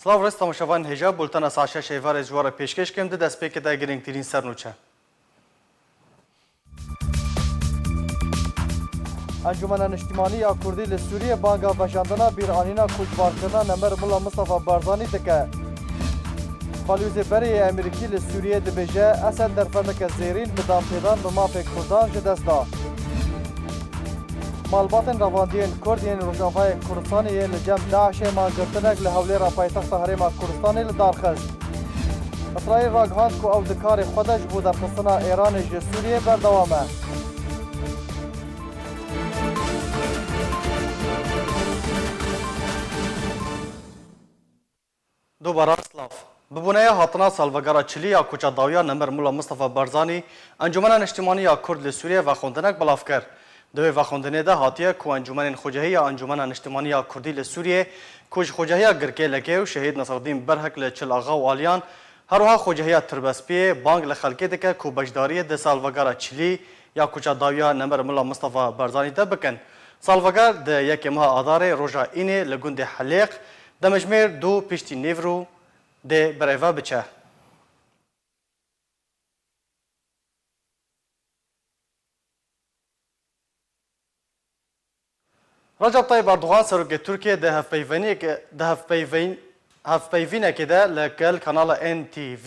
سلااو ڕێز تەماشەوان هێژا بولتەنە ساعت 6 ئێوارێ جوارە پێشکەشکەم دە دەستپێکەدا گرنگترین سەرنوچە. انجمن اجتماعی یا کردی لسوریه بانگا وشاندنا بیرانینا کوچبارکردنا نمر ملا مصطفی بارزانی دکه. خالوز بری امریکی لسوریه دبیجه اسد در فمک زیرین بدام پیدان به ماپ کردان جدستا. مالباتن رواندین کردین روزنامه کردستانی لجم داعش مانگرتنک لحولی را پایتخت حریم کردستانی لدارخست. اسرائیل راگهاند کو او دکار خودش بود در خستنا ایران جسوریه بردوامه. دوباره سلاف ببونه هاتنا سالوگارا چلی یا کوچا داویا نمر مولا مصطفی بارزانی انجمن اجتماعی یا کرد لسوریه و خوندنک بلاف کرد. دوی و خوندنه ده هاتیه کو انجمن خوجهی یا انجمن اجتماعی یا کردی لسوریه کوچ خوجهی گرکه لکه و شهید نصرالدین برهک لچل آغا و آلیان هروها خوجهی تربسپی بانگ لخلکه دکه کو بجداری ده سالوگارا چلی یا کوچا داویا نمر مولا مصطفی بارزانی ده بکن. سالوگر ده یک ماه آدار روژا اینه لگوند حلیق دمجمیر دو پشتی نیورو ده برایوا بچه. رجب طيب اردوغان سروک ترکیه ده هفپیوینه که ده لکل کانال NTV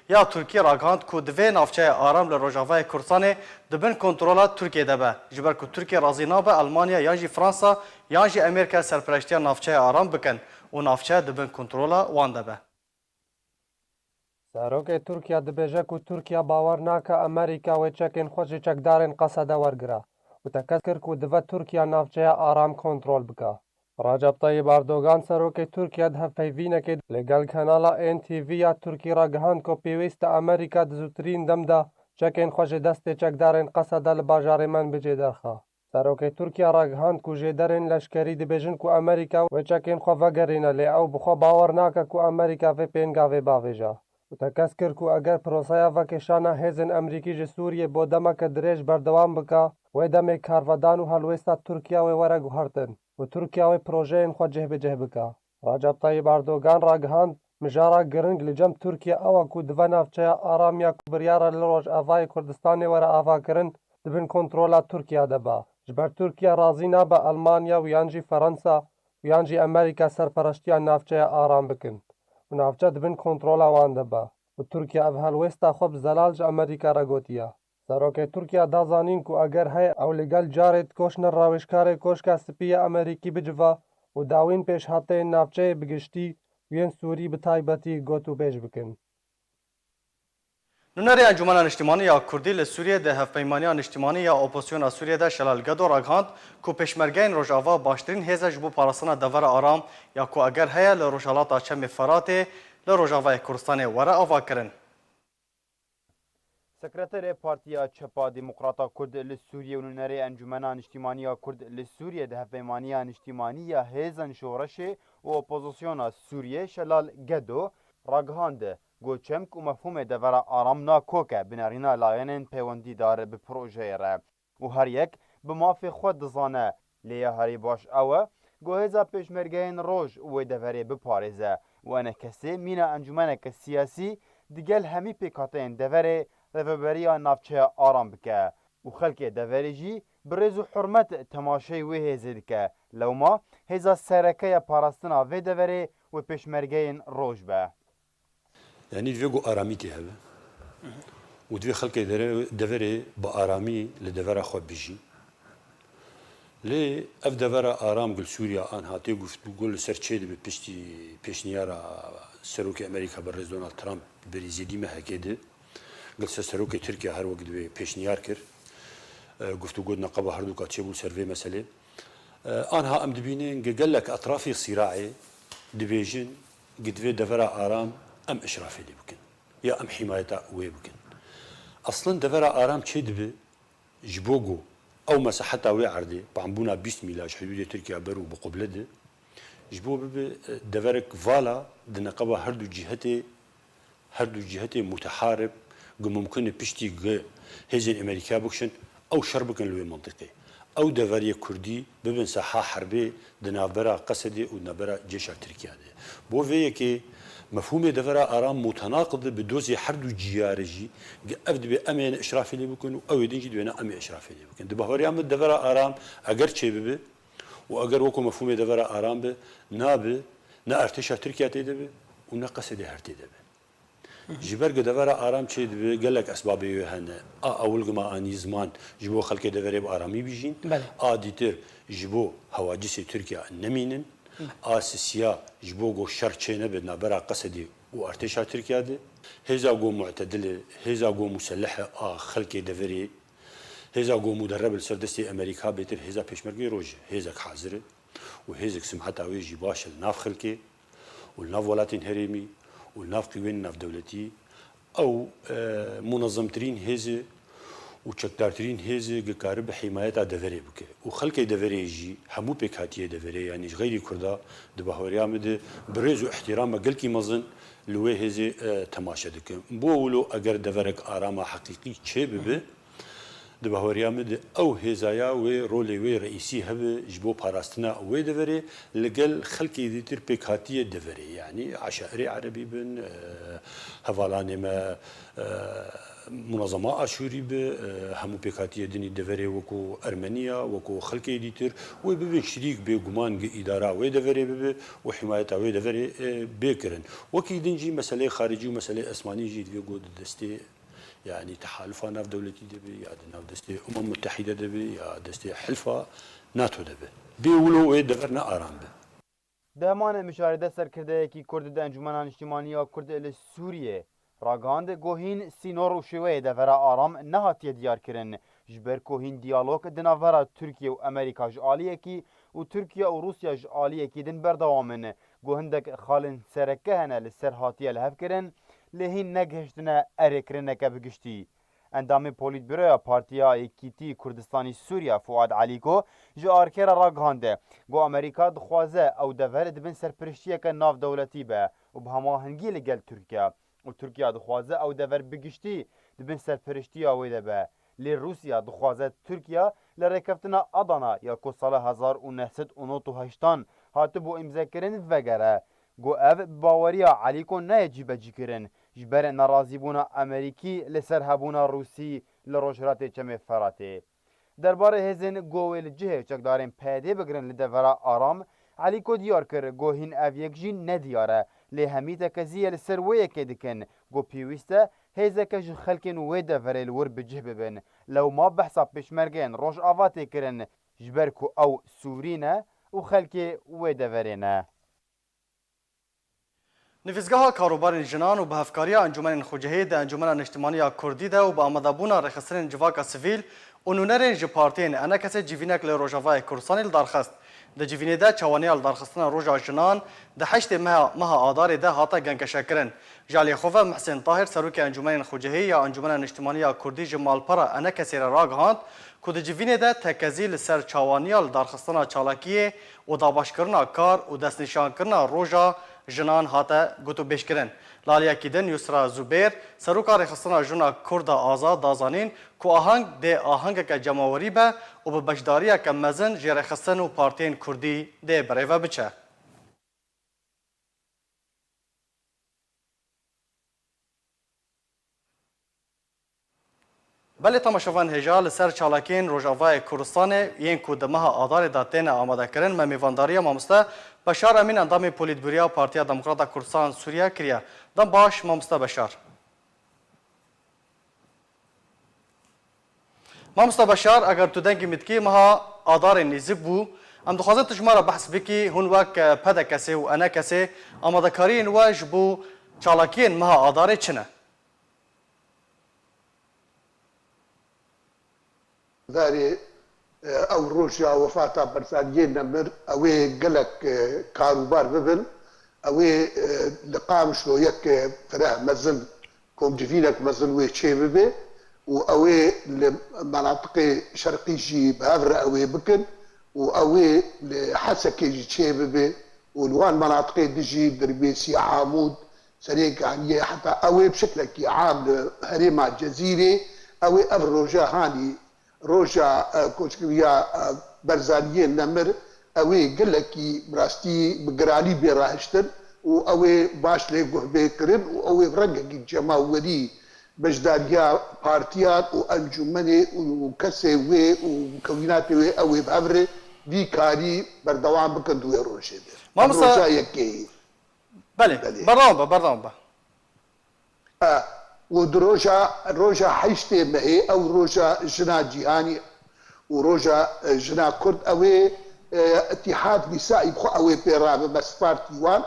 یا ترکیه راگاند که دوی نافچه آرام لروژاوای کردستان دبن کنترولات ترکیه ده به. جبر که ترکیه رازی نابه المانیا یانجی فرانسا یانجی امریکا سرپرشتی نافچه آرام بکن و نافچه دبن کنترولا وان ده به. سروک ترکیه دبیجه که ترکیه باور ناکه امریکا و چکین خوشی چکدارن قصده ورگره. و تکذکر که دو ترکیه نافچه آرام کنترل بکه. رجب طیب اردوغان سروک ترکیه ده پیوینه که لگل کانال NTV یا ترکی را گهاند که پیوست امریکا دزوترین دم ده چکین خوش دست چکدارن قصده لباجار من بجه درخواه. سروک ترکیه را گهاند که جدرن لشکری دبیجن که امریکا و چکین خو وگرینه لی او بخوا باور ناکه که امریکا و پینگاوی باویجا. و تکذکر که اگر پروسیا وکشانه هزن امریکی جسوریه بودمه که دریج بردوام بکه و دم کارودان و هلوستا ترکیه و ورق هرتن و ترکیه و پروژه این خود جه بجه بکه. رجب طیب اردوغان را گهاند مجارا گرنگ لجم ترکیه او که دو نافچه آرام یا کبریار لروج آوای کردستان ور آوا کرن دبن کنترولا ترکیه دبا. جبر ترکیه رازی نابه المانیا و یانجی فرانسا و یانجی امریکا سرپرشتی نافچه آرام بکن و نافچه دبن کنترولا وان دبا. و ترکیه او هلوستا خوب زلالج امریکا را گوتیه. سروک ترکیه دازانین که اگر های او لگل جارت کوشنر راوشکار کوشکا سپی امریکی بجوا و داوین پیش هاته نافچه بگشتی وین سوری به تایبتی گوتو پیش بکن. نونری انجمن اجتماعی یا کردی لسوریه ده هفپیمانی اجتماعی یا اپوزیسیون سوریه ده شلالگدو راگهاند که پشمرگین روژاوا باشترین هزج بو پاراسنا دور آرام یا که اگر های لروژالات چم فراته لروژاوای کردستان وره آوا کرن. سکرتر پارتیا چپا دموکراتا کرد لسوریه و نونری انجمنان اجتماعی کرد لسوریه ده هفپیمانیان اجتماعی یا هیزن شورش و اپوزیسیون سوریه شلال گدو راگهاند گوچمک و مفهوم دورا آرام ناکوکه بنارینا لاینن پیوندی داره به پروژه را و هر یک به مافی خود دزانه لیا هری باش اوه گوهزا پیشمرگین روش و دوری بپارزه و انه کسی مینا انجمنک سیاسی دیگل همی پیکاتین دوری رفبریا نافچه آرام بکه و خلک دوری جی برز و حرمت تماشای و هزید که لو ما هزا سرکه پاراستنا و دوری و پیشمرگین روش به يعني دوی آرامی تی هوا و دوی خلق دوره با آرامی لدوره خواب بيجي لی اف دوره آرام قل سوريا آن هاتی گفت قل سرچه دي پیشنیارا سروک امریکا برز دونالد ترامپ بریزیدی مهکده قل سروک ترکیا هر وقت دوی پیشنیار کر گفتو قد نقبه هردو كاتشي بول سيرفي مسألة آنها ام دبينين قال لك أطراف الصراع دبيجن قد في دفرة آرام ام إشرافي دي بكن يا ام حماية وي بكن أصلا دفرة آرام شي دبي جبوغو أو مساحتها وي عردي بعمبونا 20 ميلاج حدود تركيا برو بقبلده جبو ببي دفرك فالا دنقبه هردو جهتي متحارب ممكن بيشتي هزين أمريكا بوكشن أو شربكن لوي منطقي او دفری کردی ببین ساحه حربی دنابرا قصدی و نبرا جيش ترکیه ده بو وی که مفهوم دفرا آرام متناقض بدوزي حرد جيارجي افد بامن اشرافي اللي بكون او يدنجي دونا امن اشرافي اللي بكون دبهوري ام دفرا آرام اگر چه ببه و اگر وكو مفهوم دفرا آرام به ناب نا ارتشا ترکیه تيده به و نا قصدي هرتي ده جبر دفرا آرام چه به قال لك اسبابي هنا اول ما اني زمان جبو خلق دفرا بارامي بيجين اديتر جبو هواجس تركيا نمينن اساسيا جبو جو شرچينه بدنا برا قصدي وارتشا تركيا ده هزا جو معتدله هزا جو مسلحه خلق دفري هزا جو مدرب السردستي امريكا بيتر هزا بيشمرغي روج هزا حاضر وهزا سمعتها ويجي باش الناف خلقي والناف ولاتين هريمي والناف قوين ناف دولتي او منظمترين هزا وشكدارترين هزي قارب حماية دفري بك وخلق دفري يجي همو بكاتيه دفري يعني غير كردا دبهوريا مد برز واحترام قلكي مزن لوي هزي تماشا دك بولو اگر دفرك آرام حقيقي تشي ببه دبهوريا مد او هزايا وي رولي وي رئيسي هب جبو باراستنا وي دفري لقل خلقي ديتر بكاتيه دفري يعني عشائري عربي بن هفالاني ما منظمة أشوري به همو بكاتية دني دفري وكو أرمنيا وكو خلقي ديتر وببن شريك بجمان إدارة ويدفري به وحماية ويدفري بكرن وكي دنجي مسألة خارجي ومسألة أسماني جيد في جود دستي يعني تحالفة ناف دولتي دبي يا ناف دستي متحدة دبي يا دستي حلفة ناتو دبي بيقولوا ويدفرنا آرام به دهمان مشاهده سرکرده‌ای کرد د انجمن اجتماعی کرد لسوریه راگاند گوهین سینور و شوی دفرا آرام نهاتی دیار کرن جبر کوهین دیالوگ دناورا ترکیه و امریکا جالیه کی و ترکیه و روسیا جالیه کی دن بردوامن گوهندک خالن سرکه هنه لسر هاتیه لحف کرن لهین نگهشتنه ارکرنه که بگشتی اندام پولیت برویا پارتیا ایکیتی کردستانی سوریا فؤاد علیکو جو آرکر راگانده گو امریکا دخوازه او دفر دبن سرپرشتیه که ناف دولتی به و بهماهنگی لگل ترکیه و ترکیه دخوازه او دفر بگشتی دبن سرپرشتیه ویده به لی روسیا دخوازه ترکیه لرکفتنا ادانا یا کو سال 1998 هاتو بو امضا کرن وگره گو او باوریا علیکو نه جیبجی کرن جبر ناراضی بونا امریکی لسر هبونا روسی لروجرات چمه فراته درباره هزن گویل جه چکدارین پیده بگرن لدورا آرام علیکو دیار کر گوهین اویک جین ندیاره لی همیتا کزیه لسر ویه که دکن گو پیوسته هزه کج خلکن وی دوره الور بجه ببن لو ما بحثا پشمرگین روش آواته کرن جبر کو او سورینه و خلک وی دورینه نفیزگاه کاروبار جنان و به هفکاری انجمن خوجهی ده انجمن اجتماعی کردی ده و با آمدابونا رخصتن جواک سیویل و نونرین جپارتین انا کسی جیوینک لروجاوای کورسانی لدارخست ده جیوینه ده چوانی لدارخستن روجا جنان ده 8 ماه آدار ده هاتا گنکشه کرن جالی خوفه محسن طاهر سروک انجمن خوجهی یا انجمن اجتماعی کردی جمال پرا انا کسی راگ هاند که ده جیوینه ده تکزیل سر چوانی لدارخستن چالاکیه و داباش کرنا کار و دست نشان کرنا روجا جنان هاته گوتو بیش کرن لالیا کیدن یسرا زوبیر سروکار خستنا جنا کرد آزاد دازانین کو آهنگ ده آهنگ که جماوری به و به بشداری که مزن جیر خستن و پارتین کردی ده بریوه بچه بله تماشاوان هجال سر چالاکین روجاوای کردستان یین کو دمها آدار داتین آماده کرن و میوانداری مامسته بشار امین اندام پولیتبوریا پارتیا دموکرات کردستان سوریه کریا دم باش مامسته بشار مامسته بشار اگر تو دنگی متکی مها آدار نیزب بو ام دخوازه تجمارا بحث بکی هون وک پده کسی و انا کسی آماده کارین واج بو چالاکین مها آدار چنه داري او روشيا وفاتا برساليين نمر اوي قلك كاروبار ببن اوي لقام شلو يك فراه مزن كوم جفينك مزن وي تشي ببي واوي لمناطق شرقي جي بافر اوي بكن واوي لحسك يجي تشي ببي والوان مناطق دجي دربيسي عامود سريك يعني حتى اوي بشكلك عام هريمة جزيري اوي افروجا هاني روجا كوشكويا برزانيين نمر اوي قلكي براستي بقراني براهشتن واوي باش لي قهبه كرن واوي رنقي جماولي بجداريا بارتيات وانجمني وكسي وي ومكونات وي اوي بابري دي كاري بردوام بكن دوي روجا مامسا يكي بله برنامج ودروجا حيشتي مهي او روجا جنا جيهاني وروجا جنا كرد اوي اتحاد نسائي بخو اوي بيراب بس بارتيوان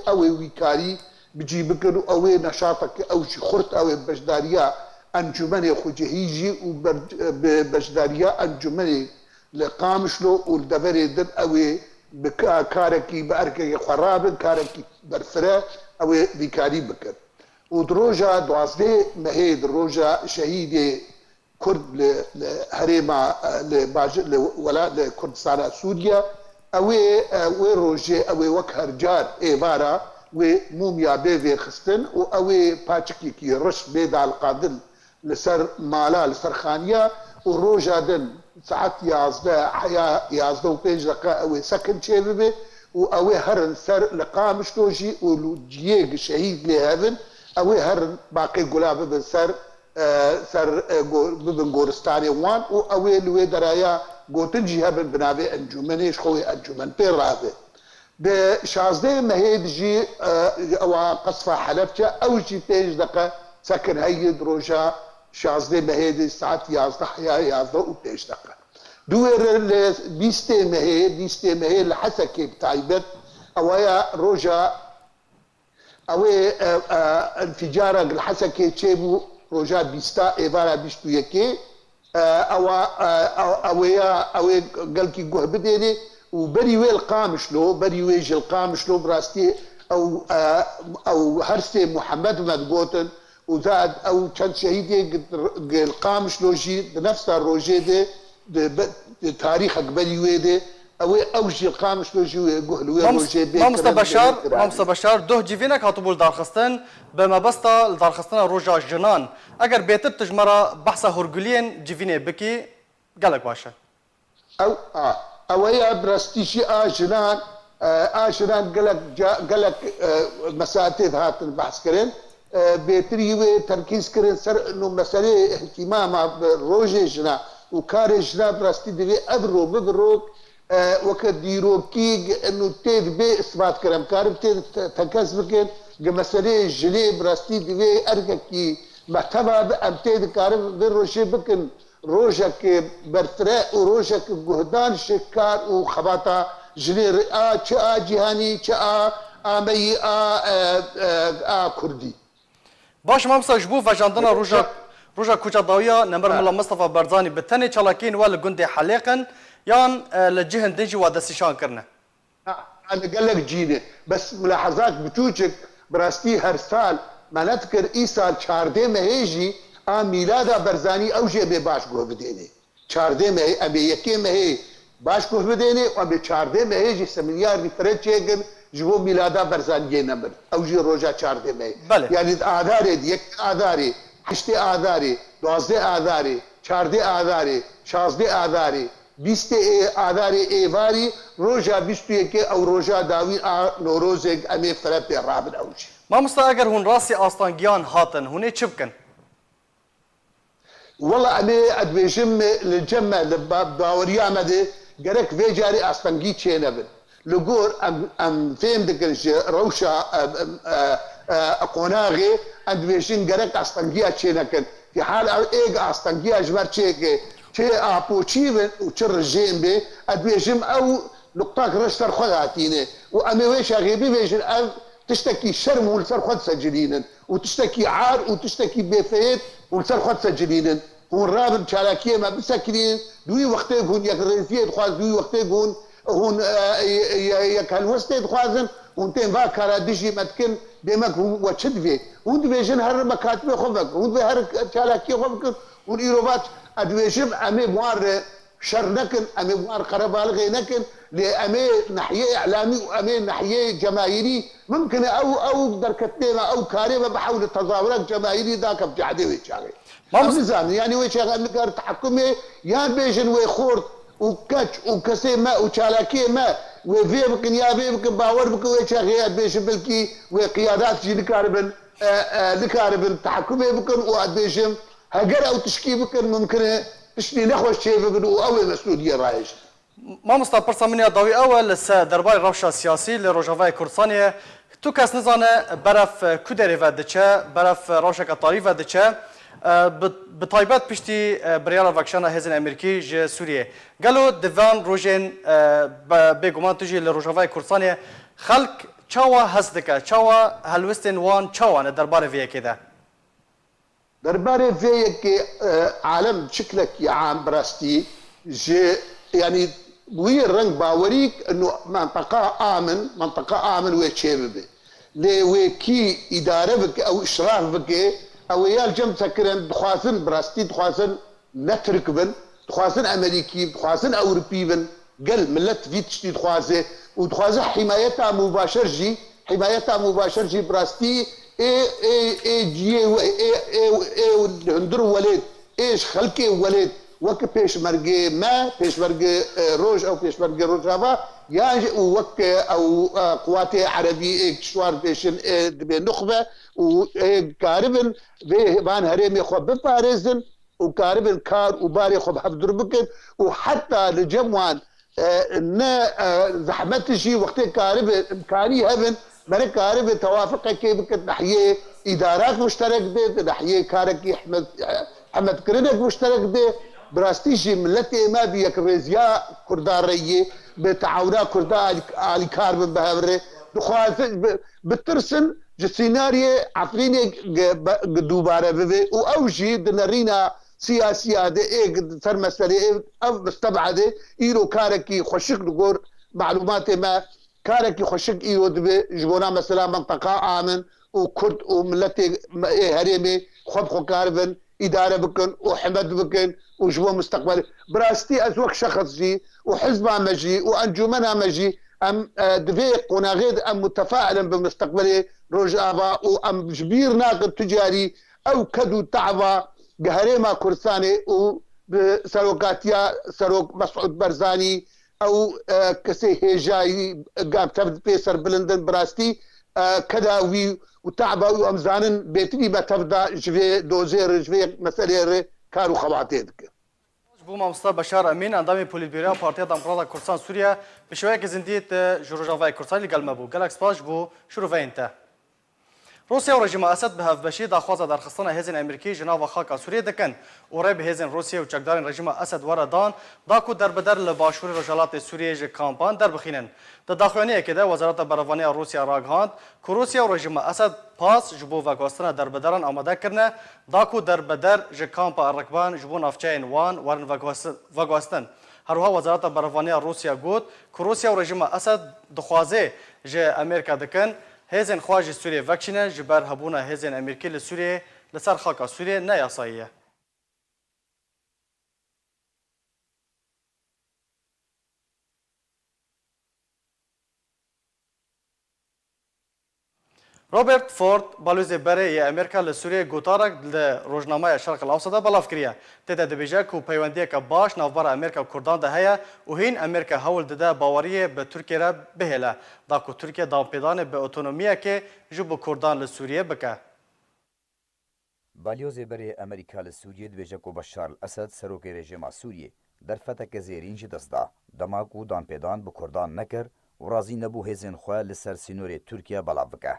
اوي ويكاري بجي بكر اوي نشاطك او شي خرط اوي بجداريا انجمني خجهيجي وبجداريا انجمني لقامشلو والدبري دن اوي بكاركي باركي خراب كاركي برفرا اوي ويكاري بكر ودروجا دوازدي مهي دروجا شهيدي كرد لهريما ولا لكردستان سوريا اوي روجي اوي وكهر جار ايبارا وموميا بيفي خستن واوي باتشكي كي رش بيدا القادل لسر مالا لسر خانيا وروجا دن ساعات يازدا وبيج دقا اوي سكن شيبي واوي هرن سر لقامش توجي ولجيق شهيد لهذن اوي هرن باقي قلاب بسر سر ببن غورستاني وان اوي لوي درايا غوتنجي هبن بنابي انجمني شخوي انجمن بيرابي بشازده مهيد جي او قصفة حلبجة او جي بيج دقا سكن هيد روجا شازده مهيد ساعت يازده حيا يازده وبيج دقا دوير بيستي مهيد لحسكي بتايبت اويا روجا اوي انفجارا الحسكي تشيبو روجا بيستا ايفارا بيشتو يكي اوي قالكي قوه بديني وبريوي القامشلو بريوي القامشلو براستي او هرستي محمد مدقوتن وزاد او كان شهيدي القامشلو جي بنفس الروجي دي تاريخك بريوي دي اوجي القامشلو جي قهلوي روجي بي مامستا بشار دوه جيفينك هاتبول دارخستن بما بستا دارخستن روجا جنان اگر بيتر تجمرا بحثا هرگلين جيفيني بكي قالك باشا اويا براستيشي اجنان قالك مساتيد هات البحث كرين بيتريوي تركيز كرين سر انه مسألة اهتمام روجي جنا وكاري جنا براستي دي ابرو ببروك وقت ديروكي انه تيد بي اثبات كرم كارب تيد تنكس بكين مسألة جلي براستي دي اركي محتوى ام تيد كارب بروشي بكن روجك برتراء وروجك جهدان شكار وخباطة جلي رئا تشا جهاني تشا آمي كردي باش مامسا جبو فجاندنا روجا كوچا داوية نمبر ملا مصطفى برزاني بتاني چالاكين والجندي حليقا يان لجهن دنجي ودسيشان كرنا انا قال لك جيني بس ملاحظات بتوجك براستي هر سال ما نذكر ايسال چارده مهيجي میلادا برزانی اوجه به باش گوه بدینه چارده مه ابي یکی مه باش گوه بدینه و به چارده مه جی سمینیار ریفرنس چگن جو میلادا برزانی نمبر اوجه روزا چارده مه یعنی آذاری یک آذاری هشت آذاری 12 آذاری 14 آذاری 16 آذاری 20 آذاری ایواری روزا 21 او روزا داوی نوروز امی فرپ رابط اوجه ما مستا اگر هون راسي آستانگیان هاتن هونه چه بکن؟ والله أنا أدبيجم للجمع باوريا مدي جرك في جاري أستنجي تشينبن لجور أم فهم دكرش روشة قناغي أدبيجم جرك أستنجي تشينكن في حال إيج أستنجي أجمر تشيك تشي أبوشيفن وتشر جيمبي أدبيجم أو نقطة رشتر خداتينه وأمي ويش أغيبي بيجن تشتكي شرم ولسر خد سجلين وتشتكي عار وتشتكي بيفيت ولسر خد سجلين هون رابن شالاكيه ما بسكرين دوي وقتي هون يك ريفيه خواز دوي وقتي هون يك هالوسطي خوازن هون تين فاكرا ديجي متكن ديمك وتشد فيه هون دبيجن هر مكاتب خفك هون هر شالاكيه خفك هون ايروبات ادويجم امي موار شرنكن امي موار قربالغي نكن لامي ناحيه اعلامي وامي ناحيه جماهيري ممكن او دركتنا او كاريمه بحول التظاهرات جماهيري ذاك بجعدي ويشاغي ما نزاني يعني وي شغال نكار تحكمي يان بيجن وي خورد وكاتش وكسي ما وشالاكي ما وفي بكن يا في بكن باور بكن وي شغال بيجن بلكي وقيادات جي نكاربن نكاربن تحكمي بكن واد بيجن هجر او تشكي بكن ممكن تشني نخوش شيء بكن واول مسؤوليه رايش ما مستقبل مني ضوي اول لسه درباري روشة السياسي لروجافاي كردستانية تو کس نزانه برف کودری و دچه برف روشة کطاری و دچه بطایبت پشتی بریال وکشان هزین امریکی ج سوریه گلو دوان روژن بگمان تجی لروجافاي كردستانية خلق چاوا هستکه چاوا هلوستن وان چاوانه درباره ویه کده درباره في عالم شكلك يا عام براستي يعني وي الرنج باوريك انه منطقه امن ويتشيبه لي ويكي اداره بك او اشراف بك او يال جم سكرن دخواسن براستي دخواسن نتركبن دخواسن امريكي دخواسن اوروبي بن قال ملت في تشتي دخواسه ودخواسه حمايتها مباشر جي براستي اي جي هندر ولد ايش خلقي ولد وك بيشمرجي ما بيشمرجي روج او بيشمرجي روجافا يا وك او قوات عربي شوار بيشن بنخبه وكاربن به بان هرمي خو بباريزن وكاربن كار وباري خو بحضر بكن وحتى لجموان ان زحمت شي وقت كارب امكاني هبن من كارب توافق كيف نحيه ادارات مشترك دي نحيه كاركي حمد كرنك مشترك دي براستيجي ملتي ما بيك ريزيا كردار ريه بتعاونا كردار علي كاربن بهبره بترسن سيناريو عفريني دوباره بي واوجي دنرينا سياسيه دي صار مساله او مستبعده ايرو كاركي خوشك دغور معلومات ما كاركي خوشك ايرو دبي جبونا مثلا منطقه امن وكرد وملتي هريمي خب كاربن اداره بكن وحمد بكن وجبو مستقبل براستي ازوك شخص جي وحزبها مجي وانجمنها مجي ام دفيق وناغيد ام متفائلا بمستقبلي رجابا وام جبير ناقد تجاري او كدو تعبا قهريما كرساني وبسروقاتيا سروق مسعود برزاني او كسي هيجاي قام تبد بيسر بلندن براستي كداوي وتعبا وامزانن بيتني ما تبدا جفي دوزير جفي مسألة كانوا خواتيدك بوما مصطفى بشار امين اندامي بوليتبيرا بارتيا ديمقراطية كردستان سوريا بشويه كزنديت جوروجافاي كردستان اللي قال مبو جالاكس باش بو شروفينتا روسيا ورژیم اسد به هفبشی داخواست درخستان هزین امریکی جناب خاک سوریه دکن و رب هزین روسیه و چکدارین رژیم اسد وردان داکو در بدر لباشور رجالات سوریه ج کامپان در بخینن د داخلانی که ده وزارت بروانی روسیا راگهاند که روسیا و رژیم اسد پاس جبو وگاستن در بدران آماده کرنه داکو در بدر ج کامپ رکبان جبو نافچین وان ورن وگاستن هروها وزارت بروانی روسیا گوت که روسیا و رژیم اسد دخوازه ج امریکا دکن هزین خواج سوریه وکشنه جبر هبونا هزین امریکی لسوریه لسر خاک سوریه نیاساییه. روبرت فورد بالوزي بري امريكا لسوريا گوتارك لروجنامه الشرق الاوسط بلاف كريا تدا دبيجا كو بيونديه باش نافبر امريكا وكردان ده هيا وهين امريكا هول ددا باوريه بتركيا بهلا داكو تركيا دام بيدان باوتونوميا كي جوب كردان لسوريا بكا بالوزي بري امريكا لسوريا دبيجا كو بشار الاسد سروك رژیم سوريا در فتك زيرين جي دسدا دماكو دام بيدان بكردان نكر ورازي نبو هزين خوا لسر سينوري تركيا بلافكا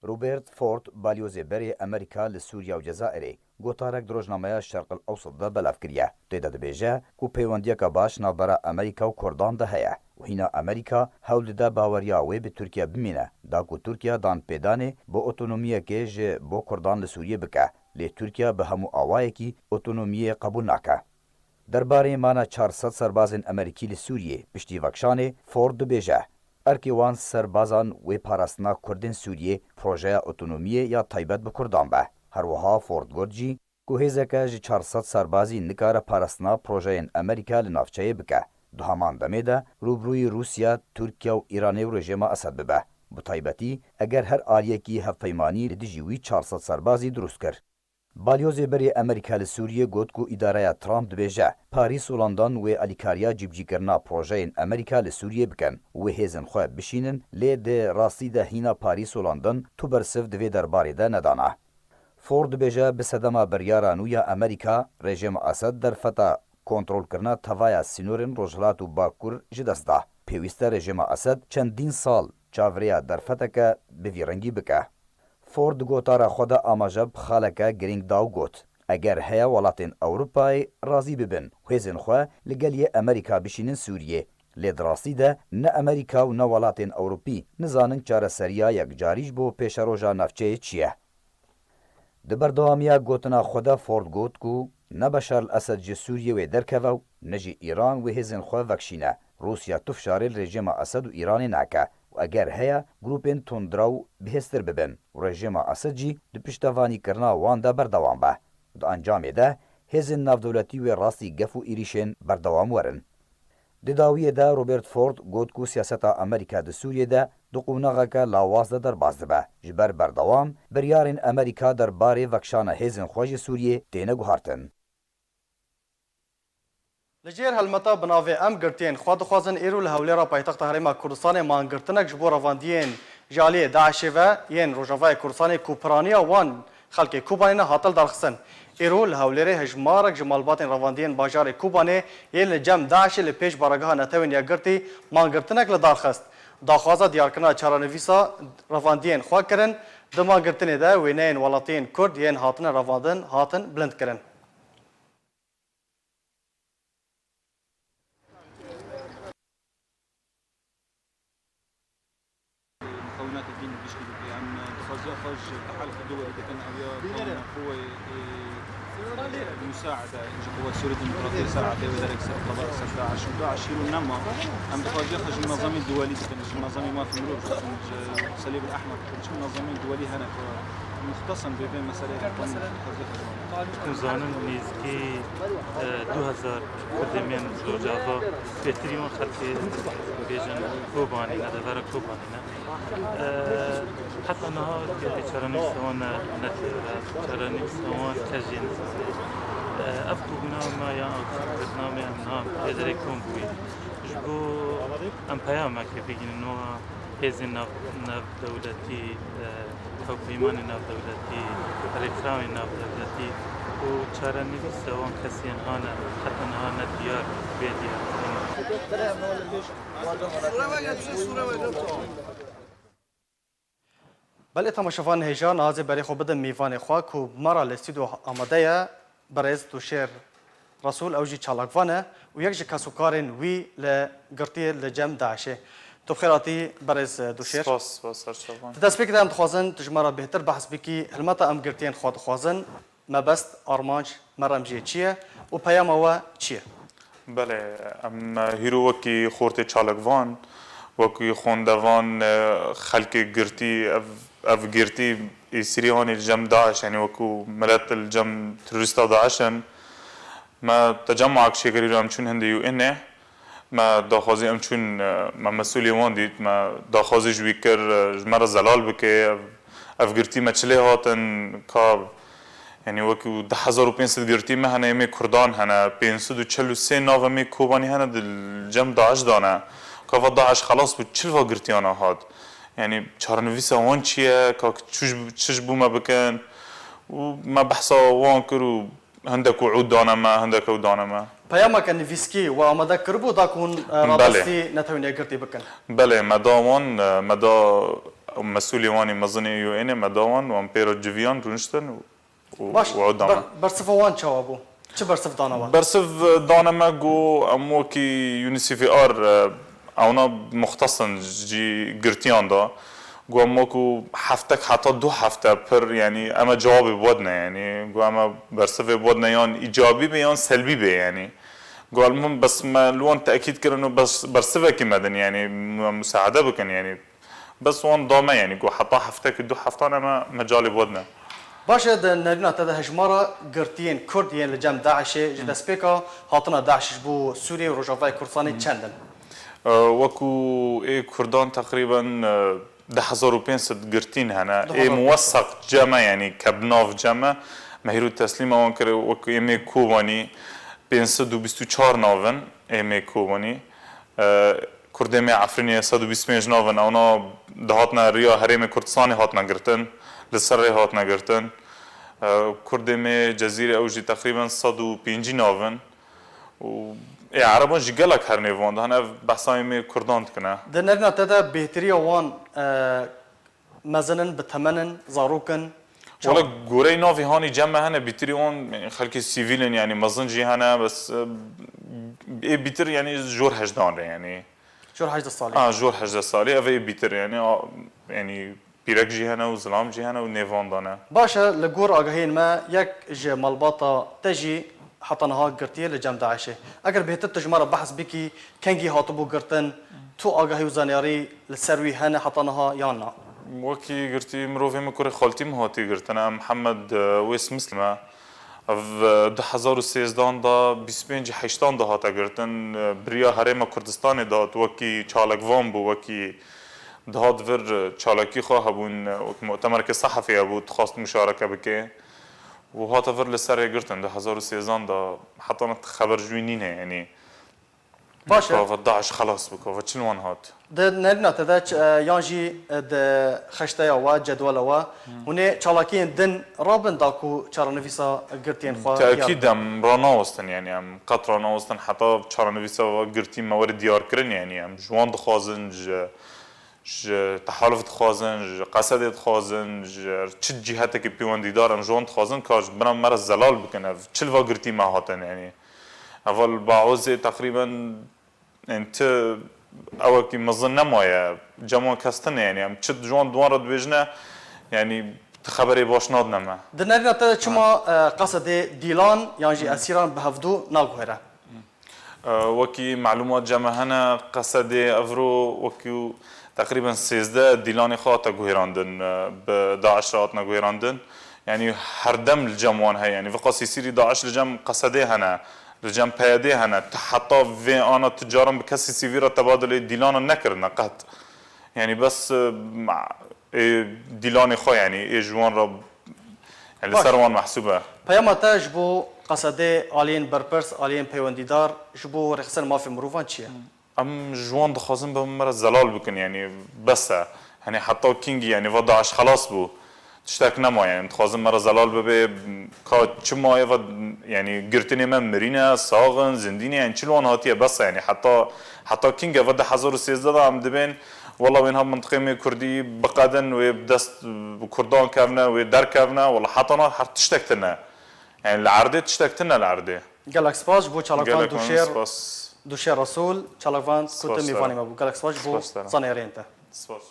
روبرت فورد باليوزي بري امريكا لسوريا وجزائري گوتارك دروجنامه الشرق الاوسط ده بلاف كريا تيدا دبيجا كو بيونديك باش نافبرا امريكا وكردان ده هيا وهنا امريكا هول ده باوريا وي بتركيا بمينه داكو تركيا دان بيداني بو اوتونوميا كيج بو كردان لسوريا بكا لي تركيا بهمو اوايكي اوتونوميا قبول ناكا درباري مانا 400 سربازن امريكي لسوريا بشتي وكشاني فورد دبيجا ارکیوان سربازان و پاراستنا کردن سوریه پروژه اوتونومیه یا تایبت به کردان به هر وها فورد گورجی کو هزکه ج 400 سربازی نکاره پاراستنا پروژه امریکا لنافچه بکه دو همان دمه ده روبروی روسیا ترکیه و ایران و رژیم اسد ببه بو تایبتی اگر هر آلیه کی هفپیمانی لدیجوی 400 سربازی درست کرد بالیۆزê berê Amerîka li Sûriyê got ku îdareya Trump dibêje Parîs û London wê alîkariya cîbcîkirina projeyên Amerîka li Sûriyê bikin û wê hêzên xwe bişînin lê di rastî de hîna Parîs û London tu bersiv di vê derbarê de nedana. Ford dibêje bi sedema biryara nû ya Amerîka rejima Esed derfeta kontrolkirina tevaya sînorên Rojhilat û Bakur ji dest da. Pêwîst e rejima Esed çendîn sal çavriya derfeteke bi vî rengî bike. Ford gotara xwe de amaje bi xaleke girîng da û got. Eger heya welatên Ewropayê razî bibin û hêzên xwe li gel yê Amerîka bişînin Sûriyê. Lê di rastî de ne Amerîka û ne welatên Ewropî nizanin çareseriya yekcarî ji bo pêşeroja navçeyê çi ye. Di berdewamiya gotina xwe de Ford got ku ne Beşar el Esed ji Sûriyê wê derkeve û ne jî Îran wê hêzên xwe vekşîne. Rûsya tu fişarê li rejima Esed û Îranê nake. Eger heye grûpên tundra û bihêstir bibin û rejima Esed jî di piştevanîkirina wan de berdewam be. Di encamê de hêzên navdewletî wê rastî gef û êrişên berdewam werin. Di dawiyê de Robert Ford got ku siyaseta Amerîka di Sûriyê de di qûnexeke lawaz de derbas dibe. Ji ber berdewam biryarên Amerîka derbarê vekşana hêzên xwe ji Sûriyê têne guhartin. Li jêr helmeta bi navê em girtiyên xwe dixwazin êro li hewlêra paytexta Herêma Kurdistanê mangirtinek ji bo revandiyên ji aliyê Daişê ve yên Rojavayê Kurdistanê ku piraniya wan xelkê Kobanê ne hatil derxistin. Êro li hewlêrê hejmarek ji malbatên revandiyên bajarê Kobanê yên li cem Daişê li pêş barageha netewên yekgirtî mangirtinek li darxist. Daxwaza diyarkirina çarenivîsa revandiyên xwe kirin, di mangirtinê de wêneyên welatiyên Kurd yên hatine revandin hatin bilind kirin. مكونات الدين بيشكلوا فيها عن اتخاذ خرج التحالف الدولي اذا كان او قوه المساعده قوات سوريا الديمقراطيه ساعدت وذلك قضاء سد داعش وداعش يشيلوا النمى ام اتخاذ خرج النظام الدولي كان النظام ما في مروج الصليب الاحمر كان النظام الدولي هنا مختصم بين مسائل زانم نزدیکی 2000 کردمیان روجافا بهترین خلقی بیشتر کوبانی نداره کوبانی نه حتی نه که چرانی سوان نتیره چرانی سوان کجین افکو بنا ما یا برنامه هم اداره کم بوی جبو ام پیام که بگین نوع هزین نف دولتی حکومت نف دولتی رفاه نف دولتی و چرانی سوان کسی آنها حتی نه نتیار بیدیار بله تماشاوان هیجان از برای خوب بدم میوان خوا کو مرا لستیدو آماده برز تو شیر رسول اوجی چالاکوانه و یک کسوکارن وی لگرتی لجم داعشه تو بخیراتی برز دو شیر سپاس ارشوان دست بکی دارم تخوازن تجمرا بهتر بحث بکی هلمتا ام گرتین خوا تخوازن مبست آرمانج مرمجی چیه و پیام او چیه بله ام هیرو وکی خورت چالکوان وکی خوندوان خلق گرتی اف گرتی سریان الجم داعش يعني وكو ملات الجم تروریستا داعشن ما تجمع شكري رام چون هندي يو انه ما داخوازي ام چون ما مسؤولي وان ديت ما داخوازي جويكر جمرة زلال بكي اف گرتی ما چلي هاتن كا يعني وكو 1500 گرتی ما هنا يمي كردان هنا 543 ناو مي كوباني هنا الجم داعش دانا كا داعش خلاص بتشلفا گرتيانا هاد يعني چارنویسا وان چیه که چش بو ما بکن و ما بحثا وان کرو هندک وعود دانا ما هندک و دانا ما پیاما که نویسکی و آماده کربو دا کن رابطی نتوانی گرتی بکن بله مداوان مدا مسئولی وانی مزنی یو اینه مداوان وان پیرا جویان رونشتن وعود دانا برصف وان چوابو چه برصف دانا وان؟ برصف دانا ما گو امو کی یونیسی آر اونا مختصن جي گرتيان دا گو ماكو هفتك حتى 2 هفته پر يعني اما جوابي بودنا يعني گو اما برسفه بودنا يان ايجابي بي يان سلبي بي يعني گو المهم بس ما لون تاكيد كرنو بس برسفه كمدن يعني مساعده بكن يعني بس وان دامه يعني گو حتى هفتك 2 هفته اما مجالي بودنا باشه د نرینا ته هجمارا گرتین کردین لجم داعش جدسپیکا هاتنا داعش بو سوریه و رجاوای کردستان چندن وكو كردان تقريبا 10500 قرتين هنا موثق جمع يعني كبناف جمع مهیرو تسلیم آن کرد و که امی کوبانی 524 ناون امی کوبانی کردمی عفرینی 125 ناون اونا دهاتنا ریا حریم کردستانی هاتنا گرتن لسر هاتنا گرتن کردمی جزیره اوجی تقریبا 105 ناون و عربان جی گلک هر نیوان هنه بحثای می کردان کنه ده نرنا تدا بهتری وان مزنن بتمنن زاروكن ولا گوره نافی هانی جمع هنه بیتری اون خلک سیویلن یعنی مزن جی هنه بس بیتر یعنی جور هجدان یعنی شو حاجة الصالح جور 18 سالی اوه بیتر یعنی پیرک جی هنه و ظلام جی هنه و نیوان دانه باشا لجور آگاهين ما يك جي ملبطة تجي حتى نها قرتيه لجام داعشه اگر بهتر تجمره بحث بكي كنجي هاتبو قرتن تو آگاهي وزانياري للسروي هنا حتى نها يانا وکی گرتی مروفی مکره خالتی مهاتی گرتن محمد ویس مسلمه اف 2013 دا 25 8 دا هاتا گرتن بریا حرم کردستان داد وکی چالکوان بو وکی دهات ور چالکی خواه بون مؤتمر که صحفی بود خواست مشارکه بکه و هاتا ور لسر گرتن 2013 دا حتی خبر جوینینه یعنی باشا و داعش خلاص بکو و چنوان هات ده نرنا تداش يانجي ده خشتايا وا جدول وا هنا چالاكين دن رابن داكو چارنفيسا قرتين خوا تأكيد ام راناوستن يعني ام قط راناوستن حتى چارنفيسا و قرتين موارد ديار كرن يعني ام جوان دخوازن تحالف دخوازن قصد دخوازن چه جهته که پیوندی دارم جوان دخوازن کاش برام مرا زلال بکنه چل وا قرتي ما هاتن يعني اول بعوزه تقريبا انت او کی مزن نمایه جمع کستن یعنی ام چه جوان دوان رد بجنه یعنی خبری باش ناد نما ده نرنا تدا چما قصد ديلان يانجي اسيران بهفدو ناغوهره وکی معلومات جمع هنه قصد افرو وکی تقریبا 13 دیلان خاطر گوهراندن به داعش رات نگوهراندن یعنی هر دم الجمعان هی یعنی وقاسی سیری داعش لجم قصده هنه لجم پیاده هنه حتی و آن تجارم بکسی سیویرا تبادل دیلان نکردن قط یعنی بس دیلان خو یعنی ای جوان را یعنی سروان محسوبه پیام تا جبو قصد آلین برپرس آلین پیوندیدار جبو رخصن مافی مروفان چیه؟ ام جوان دخوازن به مرا زلال بکن یعنی بس یعنی حتی کینگی یعنی و داعش خلاص بو تشتاك نما يعني تخوازن مرا زلال ببه كا چما يفا يعني قرتني من مرينة ساغن زنديني يعني چلوان هاتيه بس يعني حتى كينجا وده 2013 عم دبين والله وين هم منطقة كردي بقادن وبدست كردان كافنا ودار كافنا والله حطنا حتى تشتكتنا يعني العرضة تشتكتنا العرضة قالك سباس بو چالکان سپاس دوشير رسول چالکان كنت ميفاني ما بو قالك سباس بو سپاس صانيري انت سپاس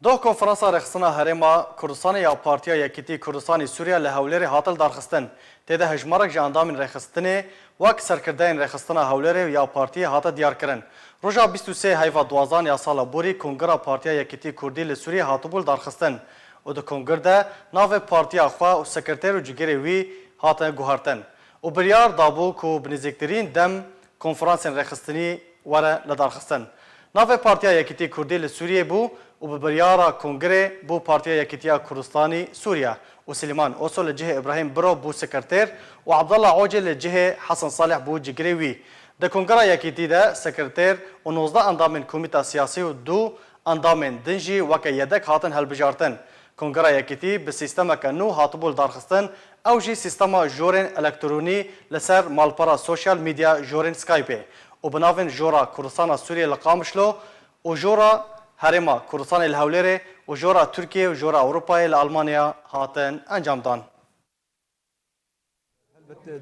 دو کنفرانسا رخصنا هرما کردستان یا پارتیا یکیتی کردستانی سوریا لهولری هاتل دارخستن تیده هجمارک جاندامین رخصتنه وک سرکردین رخصتنا هولری یا پارتیا هاتا دیار کرن روژا 23 هیفا دوازان یا سالا بوری کنگرا پارتیا یکیتی کردی لسوریا هاتبول دارخستن و دو کنگر ده ناو پارتیا خواه و سکرتر و جگری وی هاتا گوهارتن و بریار دابو کو بنزیکترین دم کنفرانس رخصتنی وره لدارخستن ناو پارتیا یکیتی کردی لسوریه بو و ببریارا کنگره بو پارتیا یکیتیا کردستانی سوریا و سلیمان اوسو لجهه ابراهیم برو بو سکرتر و عبدالله عوجه لجهه حسن صالح بو جگری وی ده کنگرا یکیتی ده سکرتر و 19 اندامین کمیتا سیاسی و 2 اندامین دنجی وکه یدک هاتن هلبجارتن کنگرا یکیتی به سیستم کنو هاتبول دارخستن او جی سیستم جورن الکترونی لسر مالپارا سوشال میدیا جورن سکایپه و بناوین جورا کردستان سوریه لقامشلو و جورا هرما کوردستان الهولێرê û jora Tirkiye û jora Ewropayê li Almanya hatin encamdan.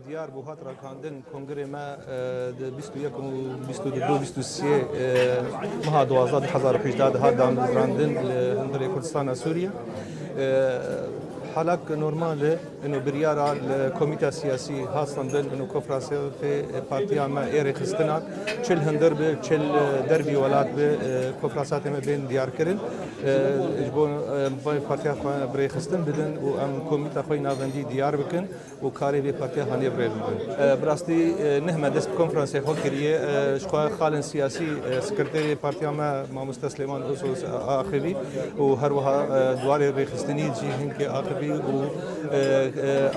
دیار بو هات راکاندن کنگره ما 21 و 22 23 مها 2018 هات دامزراندن هندري كردستان سوريا حالك نورمال انه بريارا الكوميتي السياسي هاصندن انه كونفرنسي في بارتيا ما ايري خستنا تشل هندر تشل دربي ولات بكونفرنسات ما بين ديار كرن جبون بارتيا بري خستن بدن وام كوميتي خوينا بندي ديار بكن وكاري بي بارتيا هاني بري براستي نهمه دست كونفرنسي خو كريه شخوا خالن سياسي سكرتيري بارتيا ما مستسلمان اسس اخري وهروها دواري ري خستني جي هنكي اخري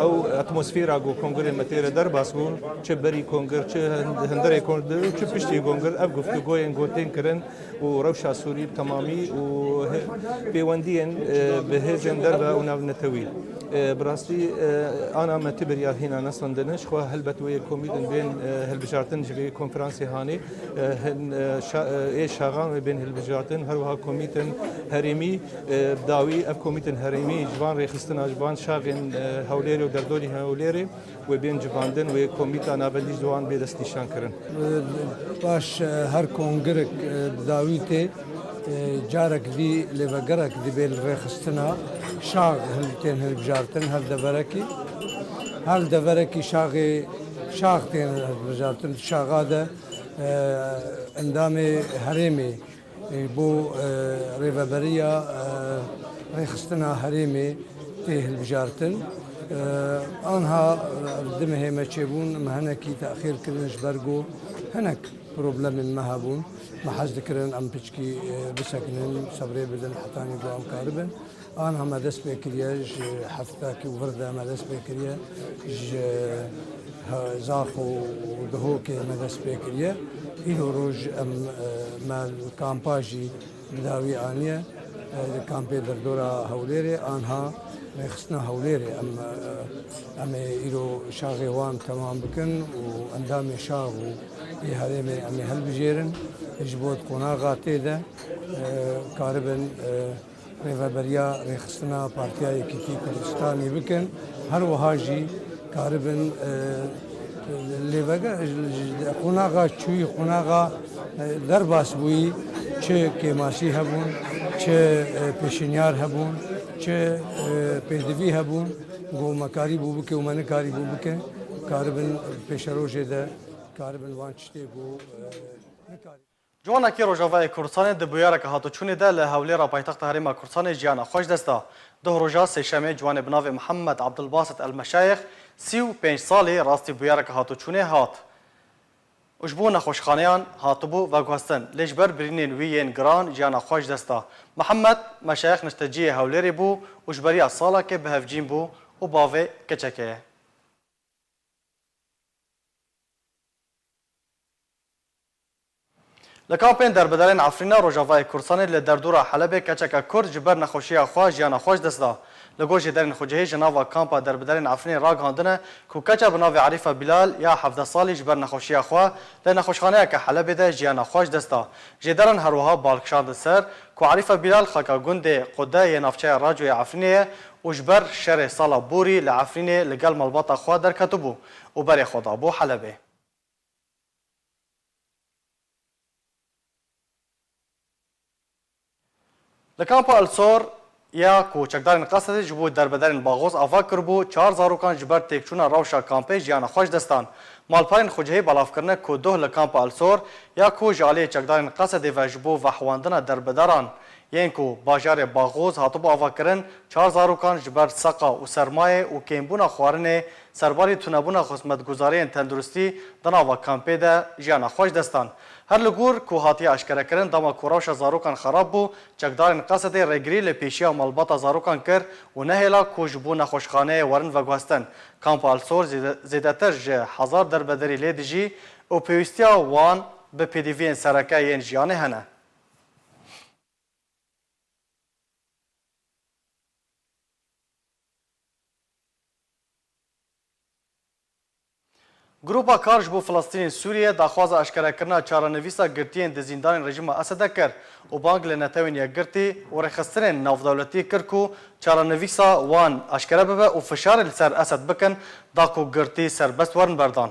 او اتمسفيرا جو كونغري ماتيرا درباس بون چه بري كونغر چه هندري كونغر چه پشتي كونغر اب گفتگوين گوتين كرن و روشا سوري تمامي و بيوندين بهزن دربا ونتوي براستي انا متبريا هنا نصندنش خو هلبت وي كوميدن بين هلبجارتن جبي كونفرنسي هاني اي شاغان بين هلبجارتن هروها كوميتن هريمي بداوي اب كوميتن هريمي جوان ريخستن جوان شاغن هوليري ودردولي هوليري وبين جواندن وي كوميتا نابلي جوان بيدستيشان كرن باش هر كونغرك بداويتي جارك ذي لبقرك ذي بين ريخستنا شاغ هلتين هلبجارتن هل دبركي هل دبركي شاغتين هلبجارتن شاغاده اندامي هريمي بو ريفابريا ريخستنا هريمي تيه هلبجارتن آنها دمه ما چبون مهنکی تأخیر کردنش برگو هنک پروبلم ما هبون ما حزد کردن ام پچکی بسکنن صبری بدن حتانی گو ام کاربن آنها ما دست بکریه هفته کی ورده ما دست بکریه زاخ و دهو که ما دست بکریه اینو روز ام ما کامپاجی بداوی آنیه کامپی در دورا هولیری آنها خصنا هوليري اما يرو شاغي وان تمام بكن واندامي شاغو هريمي امي هلبجيرن جبوت قناغا تيدا كاربن ريفابريا ريخستنا بارتيا كيتي كردستاني بكن هر وهاجي كاربن ليفاغا قناغا چوي قناغا درباس بوي چه كيماسي هبون چه پیشنیار هبون چه پیدوی هبون گو مکاری بو بکه و من کاری بو بکه کاربن پیشروجه ده کاربن وان چتی گو نکاری جوانکی روژاوای کوردستان د بویارک هاتوچونی ده له هولێرا پایتەخت هەرێما کوردستان ژیانە خۆش دەستا دو ڕۆژا سێشەمێ جوانێ بناوێ محەممەد عەبدولباست ئەلمەشایخ 35 ساڵی ڕاستی بویارەکە هاتوچونێ هات ji bo nexweşxaneyan hatibû veguhestin lê ji ber birînên wî yên giran jiyana xwe ji dest da. Mihemed meşayix nişteciyê Hewlêrê bû û ji beriya salekê bihevcîn bû û bavê keçekê ye. Li kampên derbedarên Efrîna Rojavayê Kurdistanê li derdora Helebê keçeka Kurd ji ber nexweşiya xwe jiyana xwe ji dest da. Li gojê derên xwecihê ji nava kampa derbedarên Efrînê ragihandine ku keça bi navê Erîfa Bilal ya 17 salî ji ber nexweşiya xwe li nexweşxaneyeke Helebê de jiyana xwe ji dest da. Jêderan herwiha balkişandin ser ku Erîfa Bilal xeka gundê Qude yê navçeya Racoyê Efrînê ye û ji ber şerê sala Borî li Efrînê li gel malbata xwe derketibû û berê xwe dabû Helebê. Li kampa Elsor ya ku çekdarên Qesedê ji bo derbedarên Baxoz ava kirbû 4 zarokan ji ber têkçûna rewşa kampê jiyana xwe ji destan. Malperên xwecihê belavkirine ku doh li kampa Elsor ya ku ji aliyê çekdarên Qesedê ve ji bo vehwandina derbedaran yên ku bajarê Baxoz hatibû avakirin 4 zarokan ji ber seqa û sermayê û kêmbûna xwarinê serbarî tunebûna xizmetguzariyên tenduristî di nava kampê de jiyana xwe ji destan. Her li gor ku hatiye eşkerekirin dema ku rewşa zarokan xerab bû, çekdarên Qesedê rêgirî li pêşiya malbata zarokan kir û nehêla ku ji bo nexweşxaneyê werin veguhestin. Kampa Elsor zêdetir ji 1000 derbedarî lê dijî û pêwîstiya wan bi pêdiviyên sereke yên jiyanê hene. گروپا کار ji bo Filistînên Sûriye daxwaza eşkerekirina çarenivîsa girtiyên di zîndanên rejima Esedê kir û bang li netewên yekgirtî û rêxistinên navdewletî kir ku çarenivîsa wan eşkere bibe û fişarê li ser Esed bikin da ku girtî serbest werin berdan.